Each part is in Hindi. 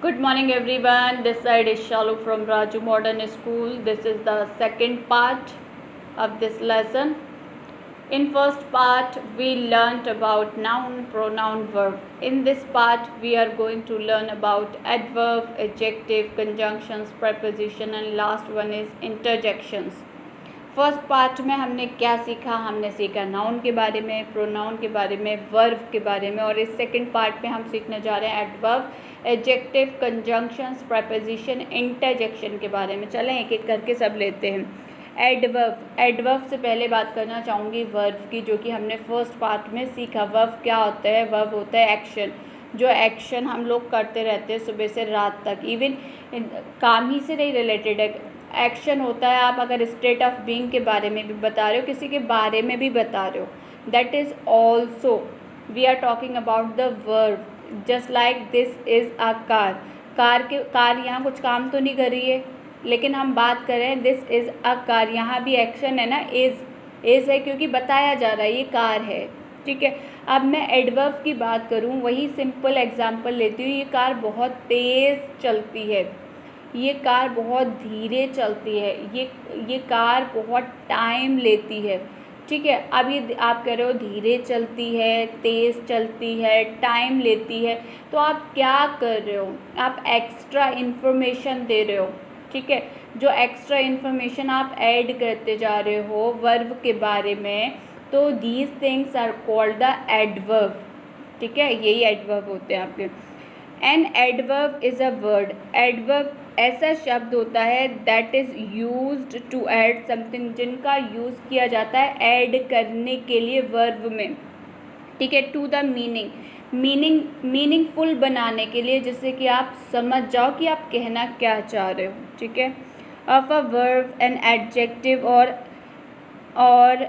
Good morning everyone. This side is Shalu from Raju Modern School. This is the second part of this lesson. In first part we learnt about noun, pronoun, verb. In this part we are going to learn about adverb, adjective, conjunctions, preposition and last one is interjections. First part में हमने क्या सीखा? हमने सीखा नाउन के बारे में, प्रोनाउन के बारे में, वर्ब के बारे में और इस सेकंड पार्ट में हम सीखने जा रहे हैं adverb, adjective, conjunctions, preposition, interjection के बारे में। चलें एक एक करके सब लेते हैं। एडवर्ब से पहले बात करना चाहूँगी वर्ब की, जो कि हमने फर्स्ट पार्ट में सीखा। वर्ब क्या होता है? वर्ब होता है एक्शन, जो एक्शन हम लोग करते रहते हैं सुबह से रात तक, इवन काम ही से नहीं रिलेटेड है। एक्शन होता है, आप अगर स्टेट ऑफ बीइंग के बारे में भी बता रहे हो, किसी के बारे में भी बता रहे हो, that is also we are talking about the verb. Just like this is a car यहाँ कुछ काम तो नहीं कर रही है, लेकिन हम बात कर रहे हैं दिस इज़ अ कार, यहाँ भी एक्शन है ना, इज़ है क्योंकि बताया जा रहा है ये कार है। ठीक है, अब मैं एडवर्ब की बात करूँ, वही सिंपल एग्जांपल लेती हूँ। ये कार बहुत तेज़ चलती है, ये कार बहुत धीरे चलती है, ये कार बहुत टाइम लेती है। ठीक है, अब ये आप कह रहे हो धीरे चलती है, तेज़ चलती है, टाइम लेती है, तो आप क्या कर रहे हो? आप एक्स्ट्रा इन्फॉर्मेशन दे रहे हो। ठीक है, जो एक्स्ट्रा इन्फॉर्मेशन आप ऐड करते जा रहे हो वर्ब के बारे में, तो these things are called the adverb. ठीक है, यही एडवर्ब होते हैं आपके। An adverb is a word. Adverb ऐसा शब्द होता है that is used to add something, जिनका यूज़ किया जाता है ऐड करने के लिए वर्ब में। ठीक है, टू द मीनिंगफुल बनाने के लिए, जिससे कि आप समझ जाओ कि आप कहना क्या चाह रहे हो। ठीक है, of a verb an adjective और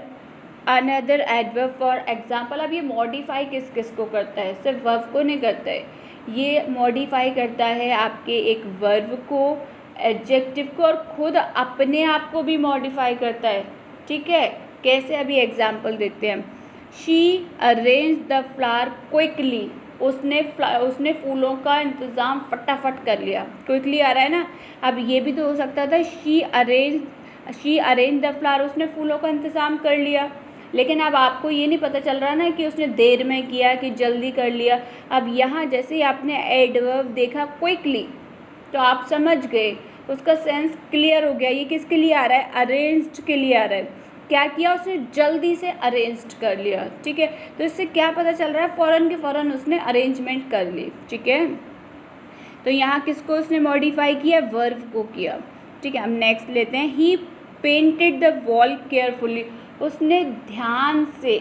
अनदर एडवर्ब फॉर एग्जाम्पल। अब ये मॉडिफाई किस किस को करता है? सिर्फ वर्ब को नहीं करता है, ये मॉडिफाई करता है आपके एक वर्ब को, एडजेक्टिव को और खुद अपने आप को भी मॉडिफाई करता है। ठीक है, कैसे? अभी एग्जाम्पल देते हैं। She arrange the flower quickly. उसने फूलों का इंतज़ाम फटाफट कर लिया। क्विकली आ रहा है ना। अब ये भी तो हो सकता था शी अरेंज द फ्लावर, उसने फूलों का इंतज़ाम कर लिया, लेकिन अब आपको ये नहीं पता चल रहा ना कि उसने देर में किया कि जल्दी कर लिया। अब यहाँ जैसे ही आपने एडवर्ब देखा क्विकली, तो आप समझ गए, उसका सेंस क्लियर हो गया, ये किसके लिए आ रहा है? अरेंज्ड के लिए आ रहा है। क्या किया उसने? जल्दी से अरेंज्ड कर लिया। ठीक है, तो इससे क्या पता चल रहा है? फ़ौरन के फ़ौरन उसने अरेंजमेंट कर ली। ठीक है, तो यहाँ किसको उसने मॉडिफाई किया? वर्ब को किया। ठीक है, हम नेक्स्ट लेते हैं। ही पेंटेड द वॉल केयरफुली। उसने ध्यान से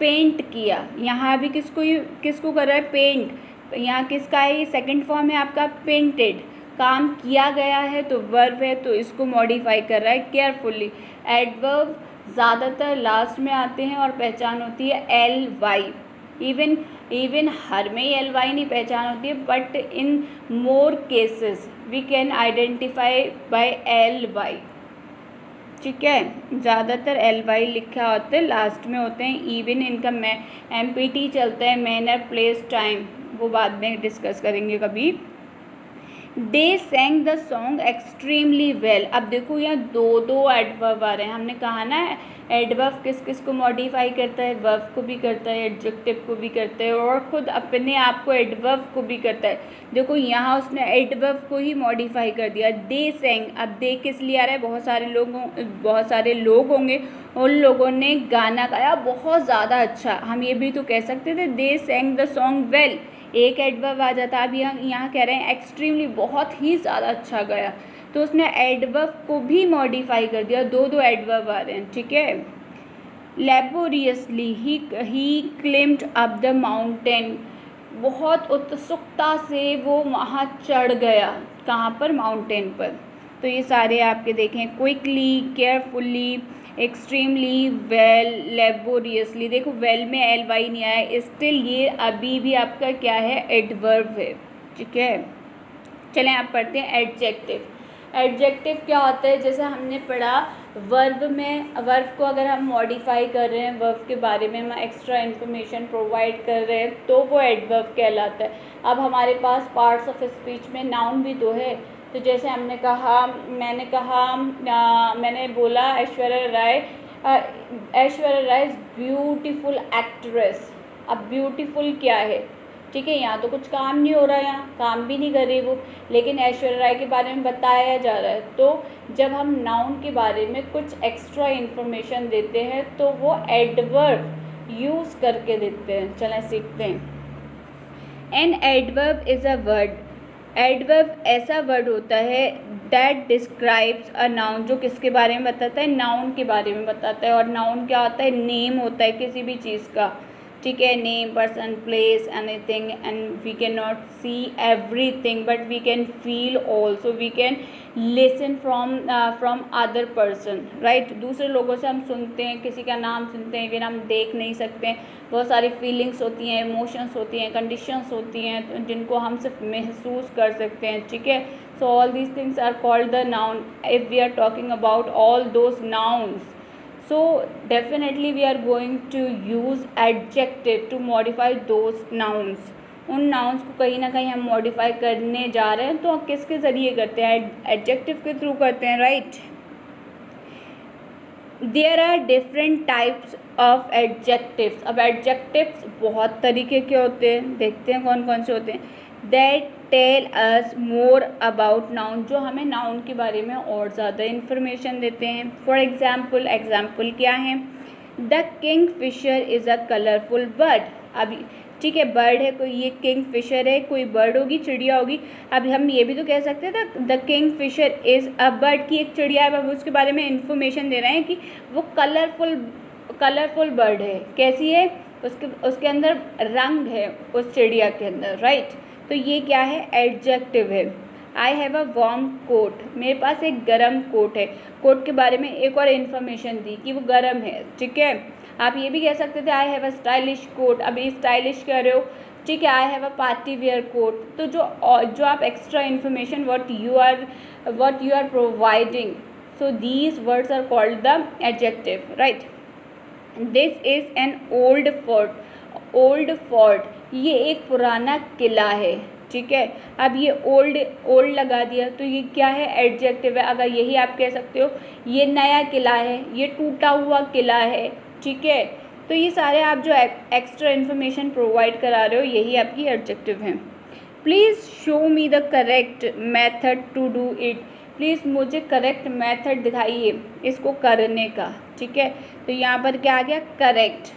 पेंट किया। यहाँ भी किसको कर रहा है? पेंट। यहाँ किसका है? ये सेकंड फॉर्म है आपका पेंटेड। काम किया गया है तो वर्ब है, तो इसको मॉडिफाई कर रहा है केयरफुली। एडवर्ब ज़्यादातर लास्ट में आते हैं और पहचान होती है LY। इवन हर में LY नहीं पहचान होती है, but in more cases we can identify by LY। ठीक है, ज़्यादातर LY लिखा होता है, लास्ट में होते हैं। इवन इनका MPT चलता है, मैनर, प्लेस, टाइम, वो बाद में डिस्कस करेंगे कभी। दे saying the song extremely well. अब देखो यहाँ दो एडवर्ब आ रहे हैं। हमने कहा ना एडवर्ब किस किस को मॉडिफाई करता है? वर्ब को भी करता है, एडजेक्टिव को भी करता है और ख़ुद अपने आप को एडवर्ब को भी करता है। देखो यहाँ उसने एडवर्ब को ही मॉडिफाई कर दिया। दे सेंग, अब दे किस लिए आ रहा है? बहुत सारे लोग होंगे, उन लोगों ने गाना गाया बहुत ज़्यादा अच्छा। हम ये भी तो कह सकते थे दे सेंग द सॉन्ग वेल, एक एडवर्ब आ जाता। अब यहाँ कह रहे हैं एक्सट्रीमली, बहुत ही ज़्यादा अच्छा गया, तो उसने एडवर्ब को भी मॉडिफाई कर दिया। दो एडवर्ब आ रहे हैं। ठीक है, लेबोरियसली ही क्लिम्ड अप द माउंटेन। बहुत उत्सुकता से वो वहाँ चढ़ गया। कहाँ पर? माउंटेन पर। तो ये सारे आपके देखें, quickly, carefully, extremely, well, laboriously. देखो वेल में LY नहीं आया, स्टिल ये अभी भी आपका क्या है? एडवर्ब है। ठीक है, चलें आप पढ़ते हैं एडजेक्टिव। एडजेक्टिव क्या होता है? जैसे हमने पढ़ा वर्ब को अगर हम मॉडिफाई कर रहे हैं, वर्ब के बारे में हम एक्स्ट्रा इन्फॉर्मेशन प्रोवाइड कर रहे हैं, तो वो एडवर्ब कहलाता है। अब हमारे पास पार्ट्स ऑफ स्पीच में नाउन भी तो है। तो जैसे मैंने बोला Aishwarya Rai is beautiful actress. अब ब्यूटीफुल क्या है, ठीक है, यहाँ तो कुछ काम नहीं हो रहा, यहाँ काम भी नहीं कर रही वो, लेकिन ऐश्वर्या राय के बारे में बताया जा रहा है। तो जब हम नाउन के बारे में कुछ एक्स्ट्रा इन्फॉर्मेशन देते हैं तो वो एडवर्ब यूज़ करके देते हैं। चलें सीखते हैं। N adverb is a word. Adverb ऐसा वर्ड होता है दैट डिस्क्राइब्स अ नाउन, जो किसके बारे में बताता है, नाउन के बारे में बताता है। और नाउन क्या होता है, नेम होता है किसी भी चीज़ का, ठीक है, name, person, place, anything, and we can not see everything but we can feel also, we can listen from other person, right. दूसरे लोगों से हम सुनते हैं, किसी का नाम सुनते हैं, इवन हम देख नहीं सकते हैं। बहुत सारी फीलिंग्स होती हैं, इमोशंस होती हैं, कंडीशंस होती हैं जिनको हम सिर्फ महसूस कर सकते हैं, ठीक है। So all these things are called the noun if we are talking about all those nouns. So definitely we are going to use adjective to modify those nouns. उन nouns को कहीं ना कहीं हम modify करने जा रहे हैं, तो किसके ज़रिए करते हैं, adjective के थ्रू करते हैं, right? There are different types of adjectives. अब adjectives बहुत तरीके के होते हैं, देखते हैं कौन कौन से होते हैं। That tell us more about noun, जो हमें नाउन के बारे में और ज़्यादा इन्फॉर्मेशन देते हैं। फॉर एग्जाम्पल क्या है, the kingfisher is a colourful bird. अब ठीक है, बर्ड है कोई, ये किंग फिशर है, कोई बर्ड होगी, चिड़िया होगी। अब हम ये भी तो कह सकते हैं the kingfisher is a bird, की एक चिड़िया है, अब उसके बारे में इन्फॉर्मेशन दे रहे हैं कि वो कलरफुल बर्ड है। कैसी है, उसके अंदर रंग है उस चिड़िया के अंदर, राइट। तो ये क्या है, एडजेक्टिव है। I have a warm coat, मेरे पास एक गर्म कोट है। कोट के बारे में एक और इन्फॉर्मेशन दी कि वो गर्म है, ठीक है। आप ये भी कह सकते थे I have a stylish coat, अभी स्टाइलिश कह रहे हो, ठीक है। I have a party wear coat, तो जो आप extra information what you are providing, so these words are called the adjective, right. This is an old fort, ये एक पुराना किला है, ठीक है। अब ये ओल्ड लगा दिया तो ये क्या है, एडजेक्टिव है। अगर यही आप कह सकते हो ये नया किला है, ये टूटा हुआ किला है, ठीक है। तो ये सारे आप जो एक्स्ट्रा इन्फॉर्मेशन प्रोवाइड करा रहे हो, यही आपकी एडजेक्टिव हैं। Please show me the correct method to do it, please मुझे करेक्ट मेथड दिखाइए इसको करने का, ठीक है। तो यहाँ पर क्या आ गया, करेक्ट।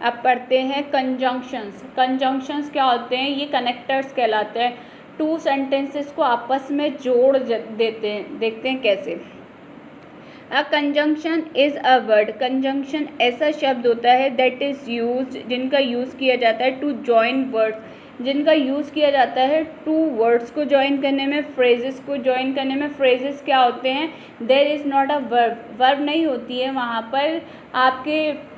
अब पढ़ते हैं कंजंक्शंस। कंजंक्शंस क्या होते हैं, ये कनेक्टर्स कहलाते हैं। टू सेंटेंसेस को आपस में जोड़ देते हैं, देखते हैं कैसे। A conjunction is a word, conjunction ऐसा शब्द होता है दैट इज़ यूज्ड, जिनका यूज़ किया जाता है टू जॉइन वर्ड्स, जिनका यूज़ किया जाता है टू वर्ड्स को जॉइन करने में, फ्रेजेस को जॉइन करने में। फ्रेजेस क्या होते हैं, there is not a verb नहीं होती है वहाँ पर, आपके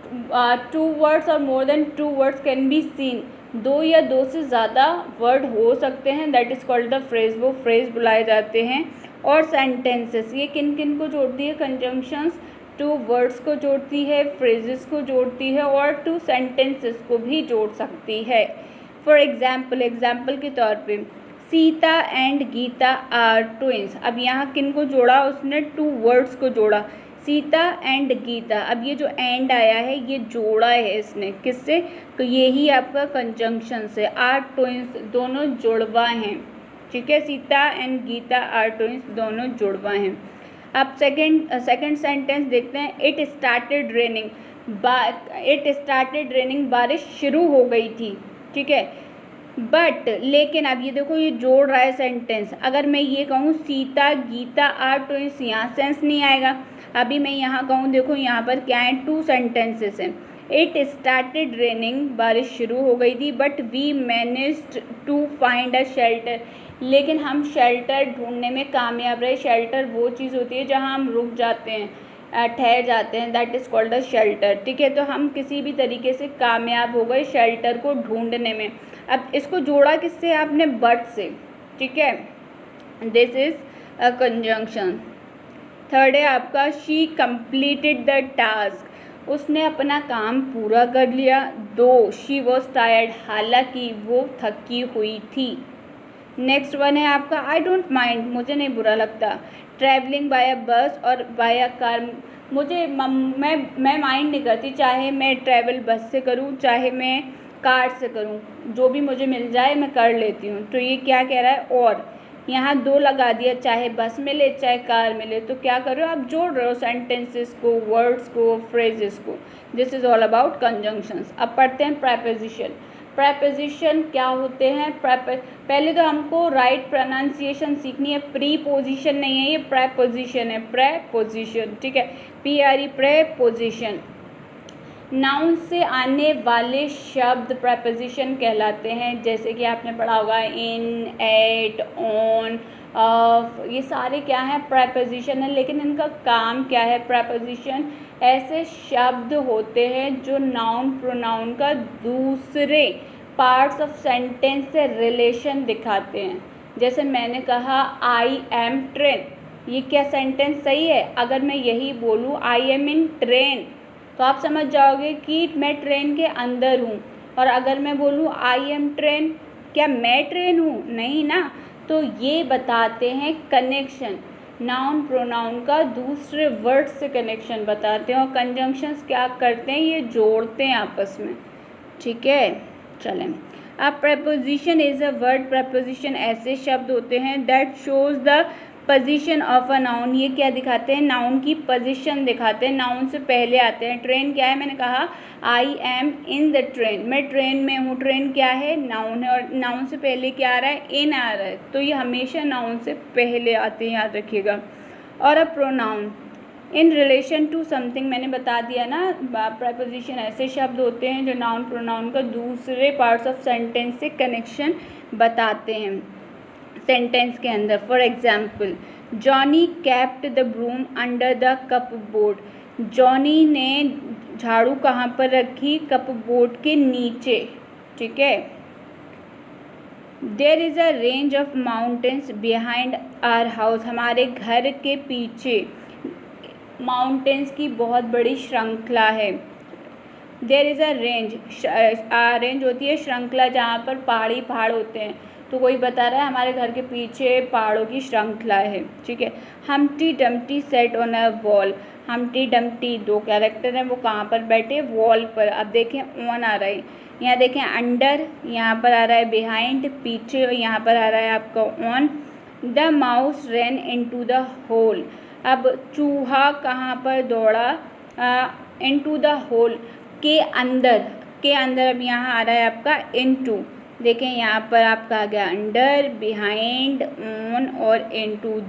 टू वर्ड्स और more than two words can be seen, दो या दो से ज़्यादा वर्ड हो सकते हैं, that is called the phrase, वो फ्रेज बुलाए जाते हैं। और सेंटेंसेस, ये किन किन को जोड़ती है, कंजंक्शंस टू वर्ड्स को जोड़ती है, फ्रेजेस को जोड़ती है और टू सेंटेंसेस को भी जोड़ सकती है। फॉर एग्जाम्पल के तौर पे, Sita and Gita are twins. अब यहाँ किन को जोड़ा, उसने टू वर्ड्स को जोड़ा, सीता एंड गीता। अब ये जो एंड आया है ये जोड़ा है इसने, किससे, तो यही आपका कंजंक्शन से। आर ट्विंस, दोनों जुड़वा हैं, ठीक है। Sita and Gita are twins, दोनों जुड़वा हैं। अब सेकंड सेंटेंस देखते हैं। इट स्टार्टेड रेनिंग, बारिश शुरू हो गई थी, ठीक है। बट लेकिन अब ये देखो, ये जोड़ रहा है सेंटेंस। अगर मैं ये कहूँ सीता गीता आर ट्विंस, यहाँ सेंस नहीं आएगा। अभी मैं यहाँ कहूँ, देखो यहाँ पर क्या है, टू सेंटेंसेस हैं। इट स्टार्टेड रेनिंग, बारिश शुरू हो गई थी, but we managed to find a shelter, लेकिन हम शेल्टर ढूंढने में कामयाब रहे। शेल्टर वो चीज़ होती है जहाँ हम रुक जाते हैं, ठहर जाते हैं, that is called a shelter, ठीक है। तो हम किसी भी तरीके से कामयाब हो गए शेल्टर को ढूंढने में। अब इसको जोड़ा किससे, आपने बट से, ठीक है। This is a conjunction, third है आपका शी कंप्लीटेड द टास्क, उसने अपना काम पूरा कर लिया। दो शी वॉज टायर्ड, हालांकि वो थकी हुई थी। नेक्स्ट वन है आपका आई डोंट माइंड, मुझे नहीं बुरा लगता। ट्रैवलिंग बाय अ बस और बाय अ कार, मैं माइंड नहीं करती, चाहे मैं ट्रैवल बस से करूँ चाहे मैं कार से करूँ, जो भी मुझे मिल जाए मैं कर लेती हूँ। तो ये क्या कह रहा है, और यहाँ दो लगा दिया, चाहे बस मिले चाहे कार मिले। तो क्या कर रहे हो आप, जोड़ रहे हो सेंटेंसेस को, वर्ड्स को, फ्रेजेस को। This is all about conjunctions. अब पढ़ते हैं प्रेपोजिशन। प्रेपोजिशन क्या होते हैं, पहले तो हमको राइट प्रोनाउंसिएशन सीखनी है। प्रीपोजिशन नहीं है, ये प्रेपोजिशन है, प्रेपोजिशन, ठीक है, PRE, प्रेपोजिशन। नाउन से आने वाले शब्द प्रेपोजिशन कहलाते हैं, जैसे कि आपने पढ़ा होगा इन, एट, ऑन, ऑफ, ये सारे क्या हैं, प्रेपोजिशन है। लेकिन इनका काम क्या है, प्रेपोजिशन ऐसे शब्द होते हैं जो नाउन प्रोनाउन का दूसरे पार्ट्स ऑफ सेंटेंस से रिलेशन दिखाते हैं। जैसे मैंने कहा आई एम ट्रेन, ये क्या सेंटेंस सही है? अगर मैं यही बोलूँ आई एम इन ट्रेन, तो आप समझ जाओगे कि मैं ट्रेन के अंदर हूँ। और अगर मैं बोलूँ आई एम ट्रेन, क्या मैं ट्रेन हूँ? नहीं ना। तो ये बताते हैं कनेक्शन, नाउन प्रोनाउन का दूसरे वर्ड से कनेक्शन बताते हैं। और कंजंक्शंस क्या करते हैं, ये जोड़ते हैं आपस में, ठीक है। चलें, अब preposition is a word, preposition ऐसे शब्द होते हैं that shows the position of a noun, ये क्या दिखाते हैं, नाउन की पोजीशन दिखाते हैं, नाउन से पहले आते हैं। ट्रेन क्या है, मैंने कहा I am in the train, मैं ट्रेन में हूँ। ट्रेन क्या है, नाउन है, और नाउन से पहले क्या आ रहा है, इन आ रहा है। तो ये हमेशा नाउन से पहले आते हैं, याद रखिएगा। और a pronoun in relation to something, मैंने बता दिया ना, प्रेपोजिशन ऐसे शब्द होते हैं जो नाउन प्रोनाउन का दूसरे पार्ट्स ऑफ सेंटेंस से कनेक्शन बताते हैं सेंटेंस के अंदर। For example, Johnny kept the broom under the cupboard, जॉनी ने झाड़ू कहाँ पर रखी, कप बोर्ड के नीचे, ठीक है। There is a range of mountains behind our house, हमारे घर के पीछे माउंटेन्स की बहुत बड़ी श्रृंखला है। There is a range, range होती है श्रृंखला, जहाँ पर पहाड़ होते हैं। तो कोई बता रहा है हमारे घर के पीछे पहाड़ों की श्रृंखला है, ठीक है। Humpty Dumpty set on a wall, Humpty Dumpty दो कैरेक्टर हैं, वो कहाँ पर बैठे, वॉल पर। अब देखें ऑन आ रहा है, यहाँ देखें अंडर, यहाँ पर आ रहा है बिहाइंड पीछे, और यहाँ पर आ रहा है आपका on. The mouse ran into the hole, अब चूहा कहाँ पर दौड़ा, इनटू द होल के अंदर, के अंदर। अब यहाँ आ रहा है आपका इनटू, देखें यहाँ पर आपका आ गया अंडर, बिहाइंड, ऑन और into.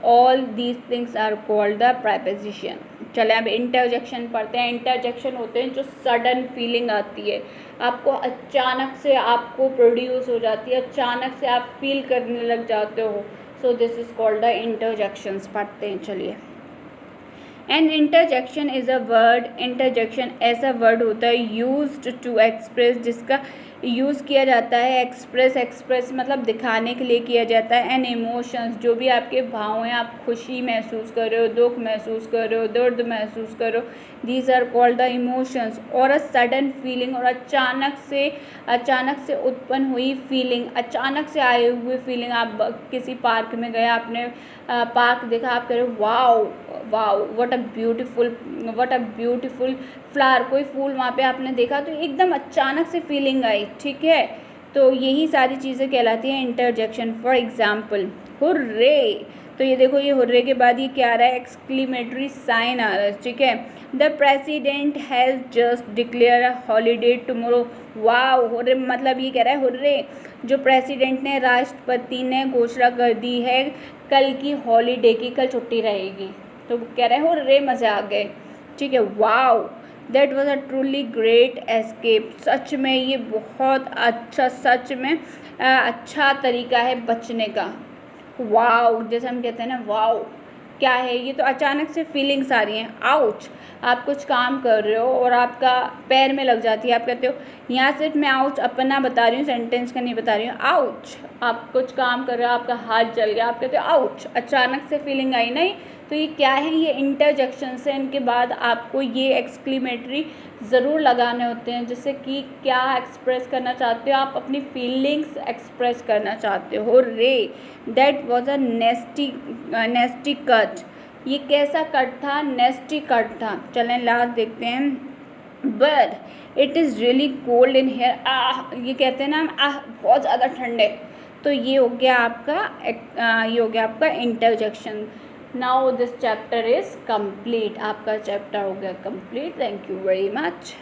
All these things are called the preposition. चले अब इंटरजेक्शन पढ़ते हैं। इंटरजेक्शन होते हैं जो सडन फीलिंग आती है, आपको अचानक से आपको प्रोड्यूस हो जाती है, अचानक से आप फील करने लग जाते हो। So this is called the interjections. पढ़ते हैं, चलिए। An interjection is a word, interjection ऐसा वर्ड होता है यूज्ड टू एक्सप्रेस, जिसका यूज़ किया जाता है एक्सप्रेस मतलब दिखाने के लिए किया जाता है। एन इमोशंस, जो भी आपके भाव हैं, आप खुशी महसूस कर रहे हो, दुख महसूस कर रहे हो, दर्द महसूस कर रहे हो, these are called the emotions. और अ सडन फीलिंग, और अचानक से उत्पन्न हुई फीलिंग, अचानक से आए हुए फीलिंग। आप किसी पार्क में गए, आपने पार्क देखा, आप कह रहे हो wow wow what a beautiful flower, कोई फूल वहाँ पे आपने देखा तो एकदम अचानक से फीलिंग आई, ठीक है। तो यही सारी चीज़ें कहलाती हैं इंटरजेक्शन। फॉर एग्जाम्पल, हुर्रे, तो ये देखो, ये हुर्रे के बाद ये क्या आ रहा है, एक्सक्लेमेटरी साइन आ रहा है, ठीक है। The president has just declare a holiday tomorrow, wow, hurray मतलब ये कह रहा है हुर्रे, जो प्रेसिडेंट ने, राष्ट्रपति ने घोषणा कर दी है कल की हॉलीडे की, कल छुट्टी रहेगी। तो कह रहे हैं हुर्रे, मज़े आ गए, ठीक है। Wow, that was a truly great escape, सच में ये बहुत अच्छा, सच में अच्छा तरीका है बचने का। वाओ, जैसे हम कहते हैं ना वाओ, क्या है ये, तो अचानक से फीलिंग्स आ रही हैं। आउच, आप कुछ काम कर रहे हो और आपका पैर में लग जाती है, आप कहते हो, यहाँ सिर्फ मैं आउच अपना बता रही हूँ, सेंटेंस का नहीं बता रही हूँ। आउच, आप कुछ काम कर रहे हो, आपका हाथ जल गया, आप कहते हो आउच, अचानक से फीलिंग आई नहीं, तो ये क्या है, ये इंटरजेक्शन से इनके बाद आपको ये एक्सक्लेमेटरी ज़रूर लगाने होते हैं, जैसे कि क्या एक्सप्रेस करना चाहते हो आप, अपनी फीलिंग्स एक्सप्रेस करना चाहते हो। रे, दैट वॉज अ नेस्टी कट, ये कैसा कट था, नेस्टी कट था। चलें लास्ट देखते हैं। But it is really cold in here, ये कहते हैं ना बहुत ज़्यादा ठंडे, तो ये हो गया आपका interjection. Now this chapter is complete, आपका चैप्टर हो गया complete. Thank you very much.